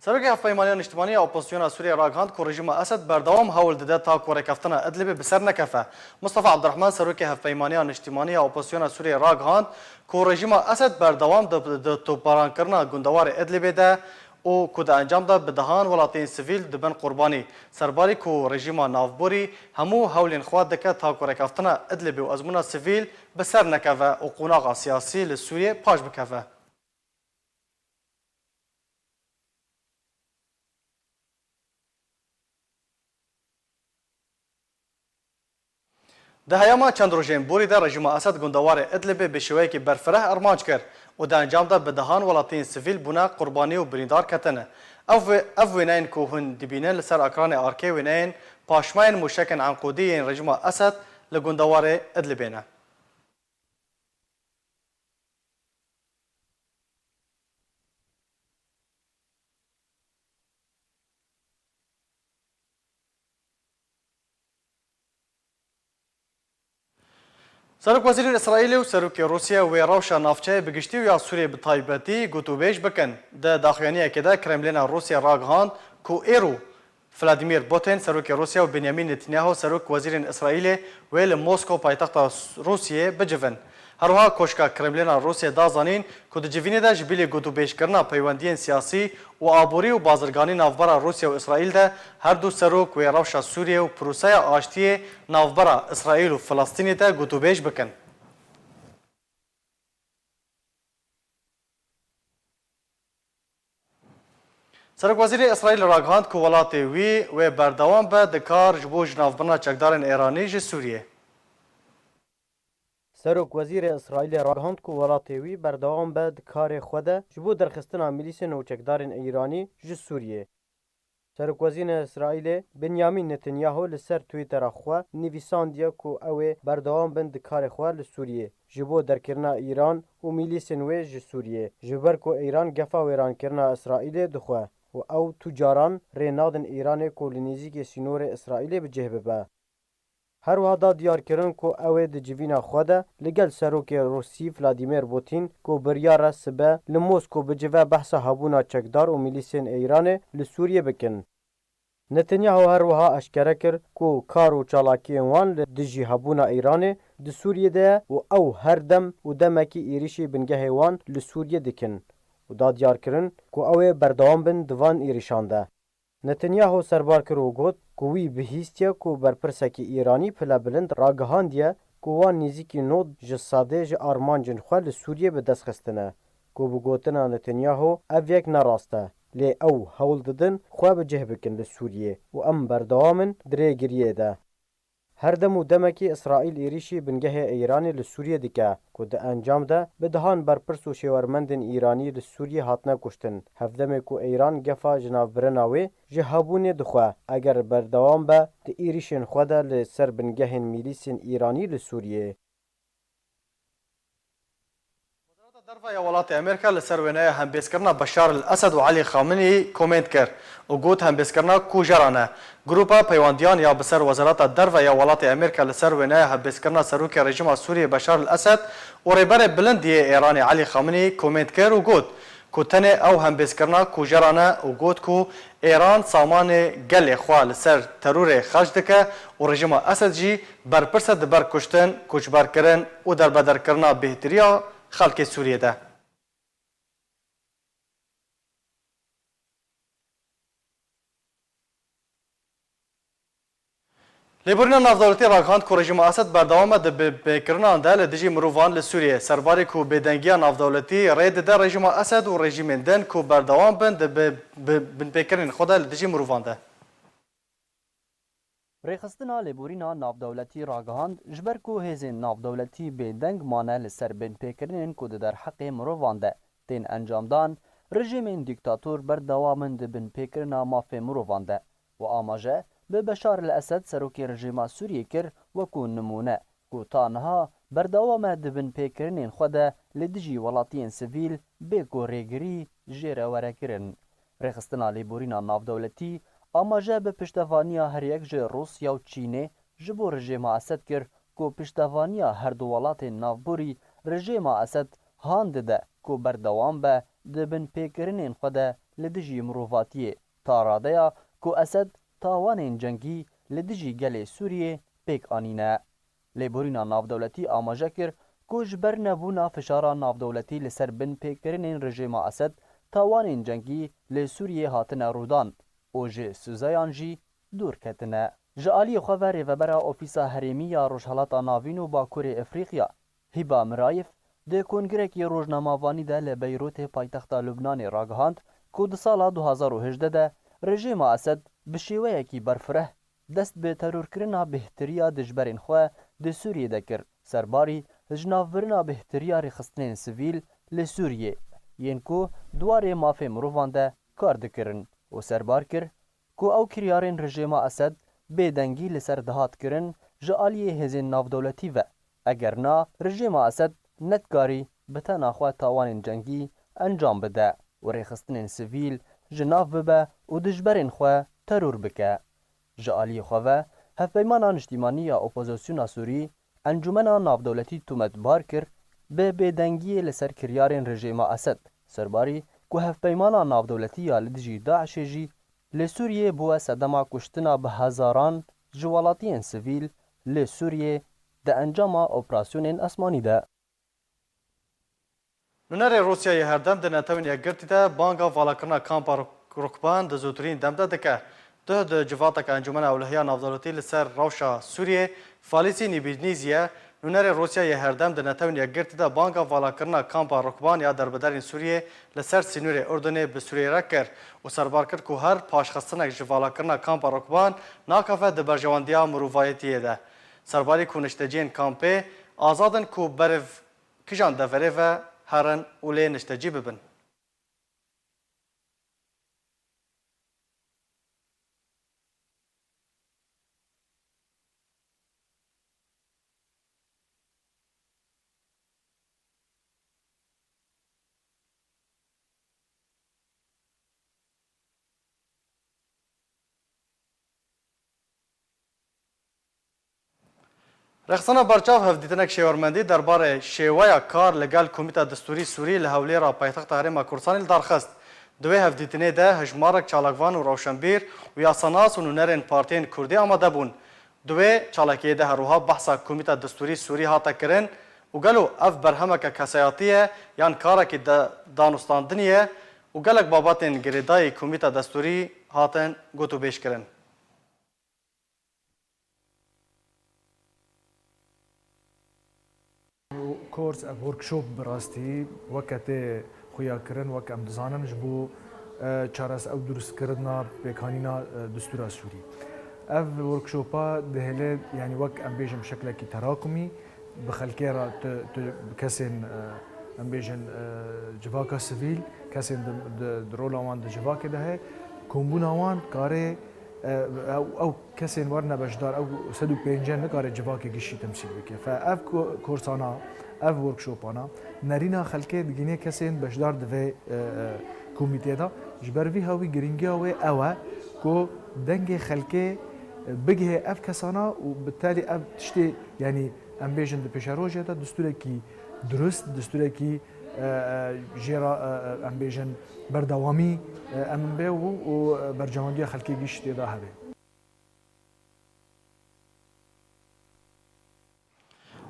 Serokê Hevpeymaniya Niştimaniya Opozisyona Sûriye ragihand ku rejima Esed berdewam hewl dide ta ku rêkeftina Idlibê bi ser nekefe. Mustafa Abdurehman Serokê Hevpeymaniya Niştimaniya Opozisyona Sûriye ragihand ku rejima Esed berdewam di toparankirina gundewarê Idlibê de û ku di encam de bi dihan welatên sivîl dibin qurbanî. Serbarî ku rejima navborî hemû hewlên xwe dike ta ku rêkeftina Idlibê û ezmûna sivîl bi ser nekeve û qonaxa siyasî li Sûriye paş bikeve. Di heyama çend rojên borî de rejima Esed gundewarê Idlibê bi şêweyekî berfireh armanc kir û di encam de bi dihan welatên sivîl bûne qurbanî û birîndar ketine. Ev wêneyên ku hûn dibînin li ser ekranê arkê wêneyên paşmayên mûşekên enqûdî yên rejima Esed li gundewarê Idlibê ne. Serokwezîrên İsraîlê û Serokê Rûsya wê rewşa navçeyê bi giştî û ya Sûriyê bi taybetî gotûbêj bikin. Di daxuyaniyekê de Kremlîna Rûsya ragihand ku êro Vladimir Putin, Serokê Rûsya û Benyamin Netanyahu, Serokwezîrên İsraîlê wê li Moskow paytexta Rûsyayê bicivin. Herwiha koşka Kremlîna Rûsyê da zanîn ku di civînê de ji bilê gotûbêjkirina peywendiyên siyasî û aborî û bazirganî navbera Rûsya û İsraîl de her du serok wê rewşa Sûriye û proseya aştiyê navbera İsraîl û Filistînê de gotûbêj bikin. Serokwezîrê İsraîl ragihand ku welatê wî wê berdewam be dikar ji bo jinavbirina çekdarên Îranî ji Sûriyê. Serokwezîrê İsraîlê ragihand ku welatê wî berdewam be di karê xwe de ji bo derxistina milîsên û çekdarên Îranî ji Sûriyê. Serokwezîrê İsraîlê Benyamin Netanyahu li ser Twitter'a xwe nivîsandiye ku ew ê berdewam bin di karê xwe li Sûriyê ji bo derkirina Îran û milîsên wê ji Sûriyê ji ber ku Îran gefa wêrankirina İsraîlê dixwe û ew tu caran rê nadin Îranê ku li nêzîkê sînorê İsraîlê bi cih bibe. Herwiha da diyarkirin ku ew ê di civîna xwe de li gel Serokê Rûsî Vladimir Putin ku biryara sibe li Moskow bicive behsa hebûna çekdar û milîsên Îranê li Sûriyê bikin. Netanyahu herwiha eşkere kir ku kar û çalakiyên wan li dijî hebûna Îranê di Sûriyê de ye û ew her dem û demekî êrişî bingehê wan li Sûriyê dikin û da diyarkirin ku ew ê berdewam bin di van êrişan de. Netanyahu serbar kir û got ku wî bihîstiye ku berpirsekî Îranî pile bilind ragihandiye ku wan nêzîkî nod ji sadê ji armancên xwe li Sûriyê bi dest xistine ku bi gotina Netanyahu ev yek nerast e lê ew hewl didin xwe bi cih bikin li Sûriyê û em berdewamin dirêgiriyê de. Her dem û demekî İsraîl êrişî bingehê Îranê li Sûriyê dike ku di encam de bi dihan berpirs û şêwermendên Îranî li Sûriyê hatine kuştin. Hevdemê ku Îran gefa ji navbirina wê ji hebûnê dixwe eger berdewam be di êrişên xwe de li ser bingehên milîsên Îranî li Sûriyê. Derva ya welatê Amerîka li ser wêneya hembêzkirina Beşar el-Esed û Alî Xamenî komênt kir û got hembêzkirina kujaran e. Grupa peywandiyan ya bi ser Wezareta Derva ya welatê Amerîka li ser wêneya hembêzkirina serokê rejima Sûriyê Beşar el-Esed û rêberê bilindiyê Îranê Alî Xamenî komênt kir û got ku tenê ew hembêzkirina kujaran e û got ku Îran samanê gelê xwe li ser terorê xerc dike û rejima Esed jî berpirse di ber kuştin, koçberkirin û derbederkirina bêhtiriya xelkê Sûriyê de. لیبورین نافدولتی راگهاند که رژیم اسد بردوام ده بکرنا ده لدیجی مروان لسوریه سرباری که بدنگی نافدولتی رید ده رژیم اسد و رژیم دن که بردوام بند بن بکرین خدا لدیجی مروان ده ریخستنا لیبورینا نافدولتی راگهاند جبر کو هزین نافدولتی بدنگ مانه لسر بن بکرین که در حق مروان ده تین انجام دان رژیم دیکتاتور بردوام ده بن بکرنا مافی مروان ده و آماجه به بشار الاسد سروکی رژیم سوریه کر وکو نمونه کو تانها بردوام دبن پیکرنین خوده لدجی ولاتین سویل به گوریگری جیره ورکرن. رخستنا لیبورینا نافدولتی آماجه به پشتوانیا هر یک جه روسیا و چینه جبو رژیم اسد کر کو پشتوانیا هر دو ولاتین نافبوری رژیم اسد هاند ده کو بردوام به دبن پیکرنین خوده لدجی مروفاتیه تاراده کو اسد تاوانین جنگی لدجی گل سوریه پیک آنینه. لیبورینا نافدولتی آماجه کر کو جبر نبونا فشارا نافدولتی لسر بن پیکرین رژیم اسد تاوانین جنگی لسوریه هاتنه رودان او جه سوزایان جی دور کتنه. جالی خواه ریوبرا اوفیسا هریمی یا روشحالات ناوین و باکور افریقیا هیبا مرایف ده کنگرکی روزنامه‌وانی ده لبیروت پایتخت لبنان راگهاند که ده سال 2018 ده رژیم اسد به شیوهیکی برفره دست به ترور کرنا بهتریا دجبرین خواه ده سوریه دکر سرباری جنافورنا بهتریا رخصتنین سویل لسوریه ینکو دواره مافی مروفان ده کار دکرن و سربار کر کو او کریارین رژیم اسد بدنگی لسر دهات کرن جالیه هزین نافدولتی و اگر نا رژیم اسد نتکاری بتنا خواه تاوان جنگی انجام بده و رخصتنین سویل جناف ببه و دجبرین خواه ترور بکه. جالی خواه هفپیمان اجتماعی یا اپوزیسیون سوری انجمن نافدولتی تومت بار کر به بدنگی لسر کریارین رژیم اسد سرباری که هفپیمان نافدولتی یا لدجی داعش جی لسوریه بو صدما کشتنا به هزاران جوالاتین سویل لسوریه ده انجام اپراسیون اسمانی ده. نونر روسیای هردم ده نتوین یکگرتی ده بانگا والاکرنا کامپا رکبان ده زودترین دمده دکه ده جواتک انجمن اولهیا نافدولتی لسر روشا سوریه فالیسی نیبیدنیزیه نونر روسیای هردم ده نتوین یکگرتی ده بانگا والاکرنا کامپا رکبان یا دربدرین سوریه لسر سینور اردنه به سوریه رکر و سربار کرد که هر پاشخستنک جوالاکرنا کامپا رکبان ناکافه ده برجواندیا مروفایتیه ده سرباری کنشتجین کامپه آزادن که برف کجان دفره و هرن اولی نشتجی ببن. رخصانا برچاو هفدیتنک شیورمندی درباره شیوه کار لگل کمیته دستوری سوری لحولی را پایتخت هرم کردستان درخست. دوی هفدیتنه ده هجمارک چالکوان و روشنبیر و یاساناس و نونرین پارتین کردی آماده بون. دوی چالکیه ده هروها بحثا کمیته دستوری سوری هاتا کرن و گلو اف برهمک کسایاتیه یان کارک دانستاندنیه و گلک باباتین گریدای کمیته دستوری هاتن گوتو بیش کرن. کورس اف ورکشوپ براستی وقت خویا کرن وقت ام دزانم جبو چارس او درست کردنا بکانینا دستور سوری اف ورکشوپا دهله يعني وقت ام بيجم شكلك تراكمي بخلكيرا كسن ام بيجن جواكا سيفيل كسن درولا وان جواكا ده كومبونا وان كاري او كسن ورنا بجدار او سدو بينجن نكاري جواكا جيشي تمثيل بك فاف كورسانا اف ورکشوپانا نرینا خلکه دگینه کسین بجدار دوی کمیته دا جبروی هاوی گرینگی هاوی اوه کو دنگ خلکه بگه اف کسانا و بالتالي اف تشتی یعنی ام بیجن د پیشروجه دا دستوره کی درست دستوره کی جیرا ام بیجن بردوامی ام بیو و برجماندی خلکه گیشتی دا هبه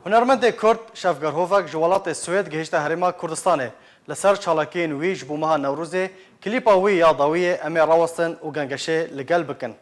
هنرمند کرد شفگر هوفک جوالات سوئد گهشته هرما کردستانه لسر چالاکین ویج بو مها نوروزه کلیپا وی یاداویه امی راوستن و گنگشه لگل بکن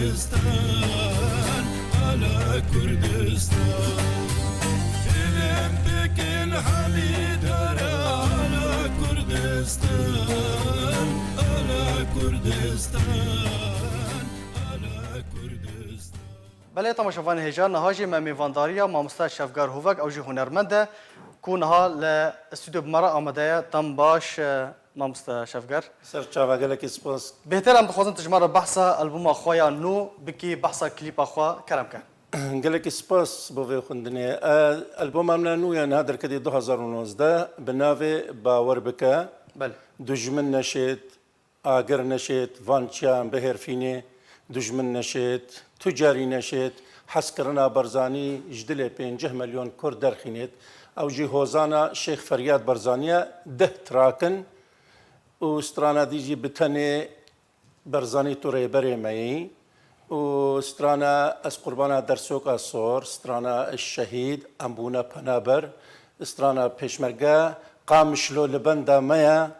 Kurdistan ala Kurdistan Dilim pekin halidara ala Kurdistan ala Kurdistan ala Kurdistan بله تماشاوان هجان نهاجی میوانداریا مامستا شفگار هوک او جی هنرمنده کو نها ل استودیو بمرا آماده تم باش مامستا شفگار سر چاوا گلکی سپاس بهتر هم بخوازن تجمع بحثا البوم اخویا نو بکی بحثا کلیپ اخوا کرم کن گلکی سپاس بوی خوندنی البوم امنا نو یعنی هدر کدی 2019 بناوی باور بکا بله دجمن نشید آگر نشید وانچیان بهرفینی دجمن نشید تجاری نشید حسکرنا برزانی جدل 5 مليون کرد درخینید او جی هوزانا شیخ فریاد برزانیه 10 تراکن و استرانا دیجی بتنی برزانی تو ریبری می و استرانا از قربانا درسوک صور استرانا الشهید امبونا پنابر استرانا پیشمرگا قامشلو لبندا میا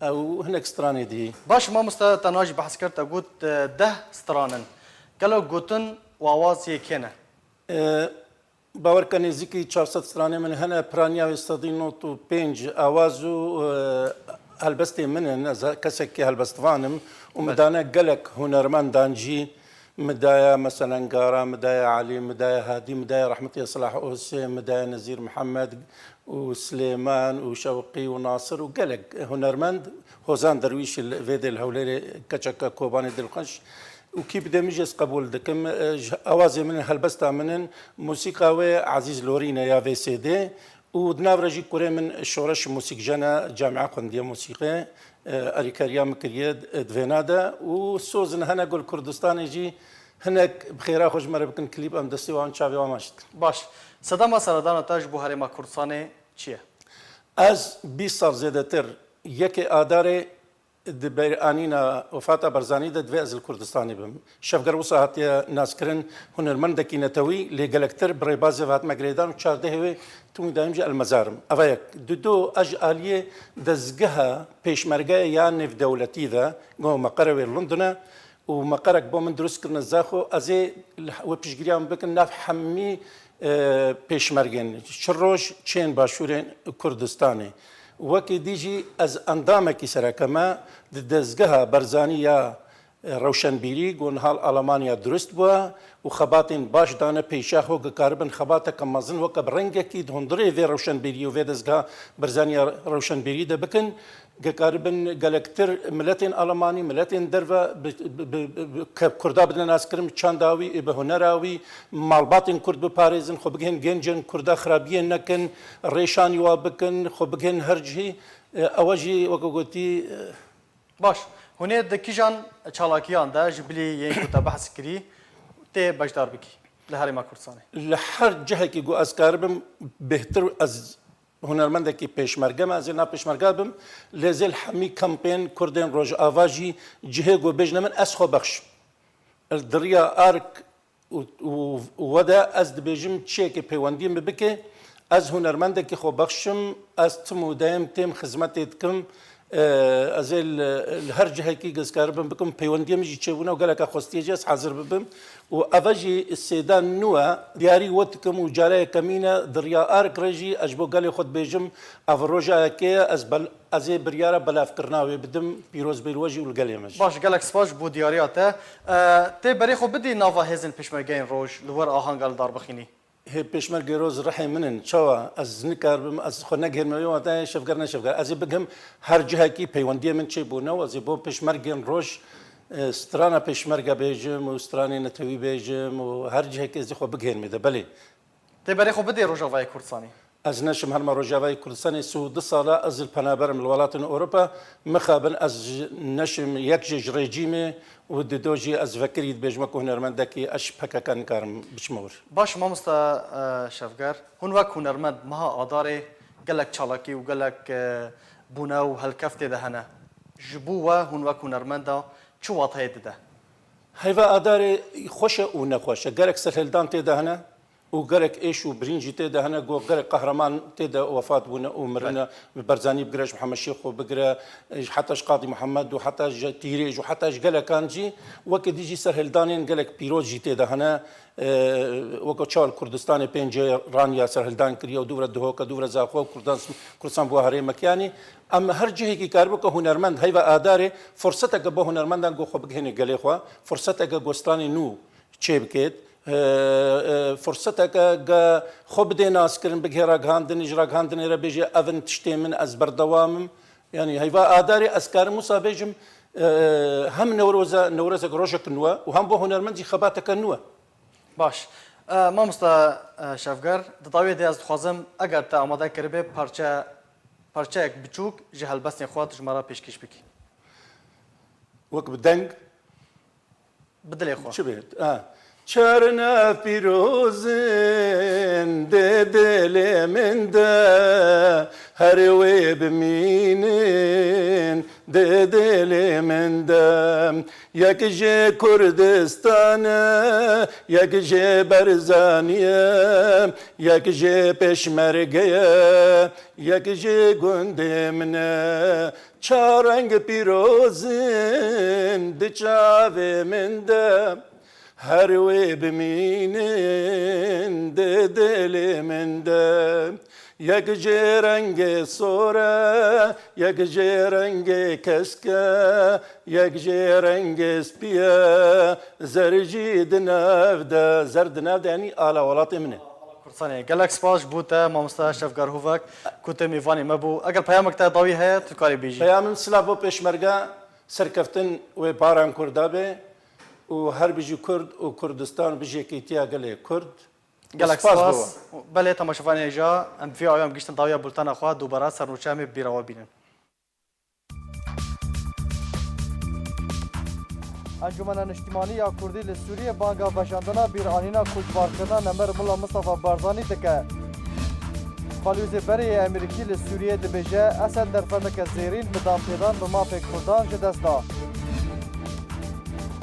او هناك استراني دي باش ما مست تناجي بحث كرت قلت 10 استرانن قالوا قوتن واواز يكينا باور کنی زیکی 400 استرانه من هنا پرانیا استادینو تو 5 آوازو هلبستی منن کسکی هلبستوانم و مدانه گلک هنرمند دانجی مدايا مثلا قارا مدايا علي مدايا هادي مدايا رحمتي صلاح اوسي مدايا نزير محمد وسليمان وشوقي وناصر وقلق هنرمند هوزان درويش الفيدي الهوليري كتشكا كوباني دلقش وكيف دمجس قبول دكم اوازي من هلبستا من موسيقى عزيز لورينا يا في سي دي ودنافرجي كوري من شورش موسيقى جانا جامعه قنديه موسيقى اريكاريا مكريه دفينادا وسوزن هنا قول كردستان يجي هناك بخيرا خوش مره بكن كليب ام دستي وان شافي واماشت باش صدام سردان تاج بو هرما كردستان چيه از 20 سال زيادتر يكي اداري دبير انينا وفاتا برزاني د دوي از الكردستاني بم شفقر وصاحتي ناس كرن هنرمند كينتوي لجلكتر بريبازي فات مغريدان چارده هوي تو دايمجي المزارم افايك دو اج اليه دزغها پيشمرگه يا نف دولتي ذا جو مقر لندن ومقرك بو من دروس كرن زاخو ازي وبيشغريام بكن ناف حمي پيشمرگن شروش چين باشورين كردستاني وكي ديجي از اندامكي سراكما دزغها برزانية روشنبيري قون هال ألمانيا درست بوا وخباتين باش دانا بيشاخو قاربن خباتا كمازن وكا برنگكي دهندري في روشنبيري وفي دزغها برزانية روشنبيري ده بكن قاربن قالكتر ملتين ألماني ملتين درفا كردا بدنا ناس كرم چانداوي بهنراوي مالباتين كرد بباريزن خو بگهن گنجن كردا خرابيين نكن ريشان يوا بكن خو بگهن هرجي اواجي وكوتي باش هنا دكيجان چالاكيان ده جبلي ين كنت بحث كري تي بجدار بكي لهرما كردستاني لحر جهه كي جو اسكاربم بهتر از هنرمندکی پیشمرگه ما زینا پیشمرگه بم لازل حمی کمپین کردن روز آواجی جهه گو بجنمن اسخو بخش الدریا آرک ودا از دبیجم چه که پیوندیم ببکه از هنرمندکی خو بخشم از تمو دایم تیم خدمت کم از هر جهه کی گزکاربم بکم پیوندیم جی چونه و گلک خوستیجاس حاضر ببم و اوجی السيدان نوا دیاری وقتكم و جاره کمینه دریا آرک رجی اجبو گلی خود بیجم افروجا که از بریاره بلاف کرناوی بدم پیروز بیروجی و گلی مج باش گلک سپاش بو دیاریاته تی بری خو بدی ناوا هزن پشمرگین روج لور آهنگال دار بخینی هي پیشمرگی روز رحم منن چوا از نکاربم از خو نگهر میو تا شفگر از بگم هر جهه کی پیوندی من چی بونه و از بو پیشمرگین روز استرانا پیشمرگه بیجم و استرانی نتوی بیجم و هر جهه کی از خو بگهر میده بله تی بری خو بدی روجاوای کردستانی از نشم هر روجاوای کردستانی سود سالا از الپنابر من الولايات الاوروبا مخابن از نشم یک رژیم و دوجی از فکرید بیجم که هنرمندکی اش پکا کن کارم بشمور باش ما مستا شفگر هون وک هنرمند مها آداره گلک چالاکی و گلک بونا و هلکفت ده هنه جبو و هون وک هنرمند چو واطه ده هیوا آداره خوشه و نخوشه گلک سرهلدان ته ده هنه و گەرێک ئێش و برنجی تێدا هەنە گۆ گەرێک قەهرەمان تێدا وفات بوون و مرنە بەرزانی بگرێش محەممەد شێخ و بگرە حتاش قادی محەممەد و حتاش تیرێژ و حتاش گەلەکانجی وەکە دیجی سەرهێلدانێن گەلێک پیرۆژی تێدا هەنە وەکە چاڵ کوردستانی پێنجێ ڕانیا سەرهێلدان کردی و دوورە دهۆکە دوورە زاخۆ و کوردستان بۆ هەرێمەکانی ئەمە هەر جهێکی کار بکە هونەرمەند هەیڤ ئادارێ فرسەتەکە بۆ هونەرمەندان گۆ خۆ بگهێنێ گەلێخوا فرسەتەکە گۆستانی نو چێ بکێت فرسەتەکە خۆ بدێ ناسکردن بگهێ ڕاگەاندنیش ڕاگەاندنێرە بێژێ ئەڤن تشتێ من ئەس بەردەوامم ینی هەیڤ ئادارێ ئەسکارم وسا بێژم هەم نەورۆزێک ڕۆژێک نووە و هەم بۆ هونەرمەندی خەباتەکە نووە باش مامۆستا شەفگەر دەتاوێت دەیاز دخوازم ئەگەر تا ئامادە کردبێ پارچەیەک بچووک ji هەلبەستێ خوا ژمارە پێشکەش بکە وەک بدەنگ بدلێ خۆ چ بێت چارنە پیرۆزن دێ من دە هەروێ بمینن دێ من دە یەک ژێ کوردستانە یەک ژێ بەرزانیە یەک ژێ پێشمەرگەیە یەک ژێ گوندێ منە چارەنگ پیرۆزن دچاوێ من دە هەروێ بمینن دێ من دە یەک جێ ڕەنگێ سۆرە یەک جێ ڕەنگێ کەسکە یەک جێ ڕەنگێ سپیە زەرجی دنەڤدە زەر دنەڤدە ینی ئالا وڵاتی منێ کوردستانی gelek spas bû te mamosta Şevger Huvek ku te mêvanê me bû eger peyamek te dawî heye tu karî bêjî peyamim silav bo pêşmerge serkeftin wê baran Kurda bê û her bijî Kurd û Kurdistan bijêkî tiya gelê Kurd gelek spas belê temaşevanê ja em vê ayan giştin dawiya bultana xwe dûbara sernûçe em ê bîrawa bînin Encumena Niştimaniya ya Kurdî li Sûriyê banga veşandina bîranîna koçbarkirina Nemer Mula Mustafa Barzanî dike. Xalûzêberiyê Amerîkî li Sûriyê dibêje Esed derfeteke zêrîn bi danpêdan bi mafê Kurdan ji dest da.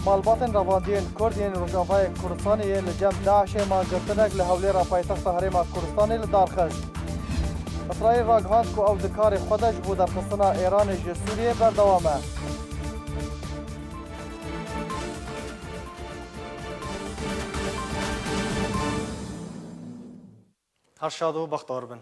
Malbatên revandiyên Kurd yên Rojavayê Kurdistanê li cem Daişê mangirtinek li hewlêra paytexta Herêma Kurdistanê li darxist. İsraîl ragihand ku ew di karê xwe de ji bo derxistina Îranê ji Sûriyê berdewam e. her şad û bextewar bin.